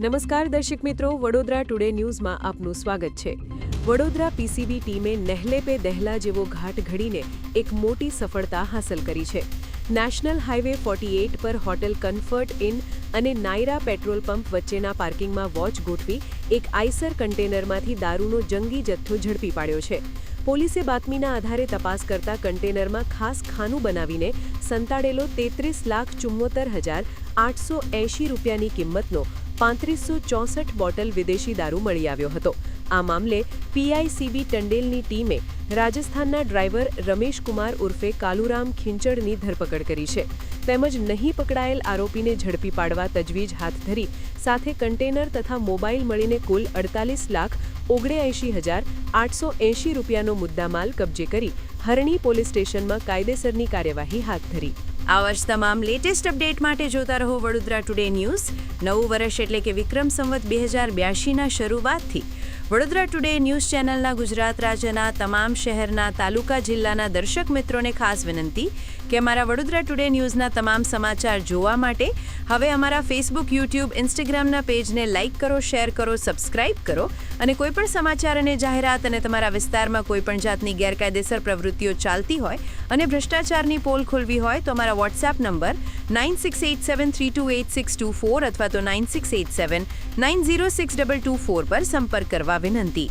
નમસ્કાર દર્શક મિત્રો, વડોદરા ટુડે ન્યૂઝમાં આપનું સ્વાગત છે। વડોદરા પીસીબી ટીમે નહેલે પે દહેલા જેવો ઘાટ ઘડીને એક મોટી સફળતા હાંસલ કરી છે। નેશનલ હાઈવે 48 પર હોટેલ કમ્ફર્ટ ઇન અને નાયરા પેટ્રોલ પંપ વચ્ચેના પાર્કિંગમાં વોચ ગોઠવી એક આઈસર કન્ટેનરમાંથી દારૂનો જંગી જથ્થો ઝડપી પાડ્યો છે। પોલીસે બાતમીના આધારે તપાસ કરતા કન્ટેનરમાં ખાસ ખાનું બનાવીને સંતાડેલો 33,74,880 રૂપિયાની કિંમતનો 3564 બોટલ વિદેશી દારૂ મળી આવ્યો હતો। આ મામલે પીઆઈસીબી ટંડેલની ટીમે રાજસ્થાનના ડ્રાઈવર રમેશ કુમાર ઉર્ફે કાલુરામ ખીંચડની ધરપકડ કરી છે, તેમજ નહીં પકડાયેલ આરોપીને ઝડપી પાડવા તજવીજ હાથ ધરી સાથે કન્ટેનર તથા મોબાઈલ મળીને કુલ 48,79,880 રૂપિયાનો મુદ્દામાલ કબજે કરી હરણી પોલીસ સ્ટેશનમાં કાયદેસરની કાર્યવાહી હાથ ધરી। આવા જ તમામ લેટેસ્ટ અપડેટ માટે જોતા રહો વડોદરા ટુડે ન્યૂઝ। નવું વર્ષ એટલે કે વિક્રમ સંવત 2082ના શરૂઆતથી વડોદરા ટુડે ન્યૂઝ ચેનલના ગુજરાત રાજ્યના તમામ શહેરના તાલુકા જિલ્લાના દર્શક મિત્રોને ખાસ વિનંતી કે અમારા વડોદરા ટુડે ન્યૂઝના તમામ સમાચાર જોવા માટે હવે અમારા ફેસબુક, યુટ્યુબ, ઇન્સ્ટાગ્રામના પેજને લાઇક કરો, શેર કરો, સબસ્ક્રાઇબ કરો અને કોઈપણ સમાચાર અને જાહેરાત અને તમારા વિસ્તારમાં કોઈપણ જાતની ગેરકાયદેસર પ્રવૃત્તિઓ ચાલતી હોય અને ભ્રષ્ટાચારની પોલ ખોલવી હોય તો અમારા વોટ્સએપ નંબર 9687328624 અથવા તો 9687906224 પર સંપર્ક કરવા વિનંતી।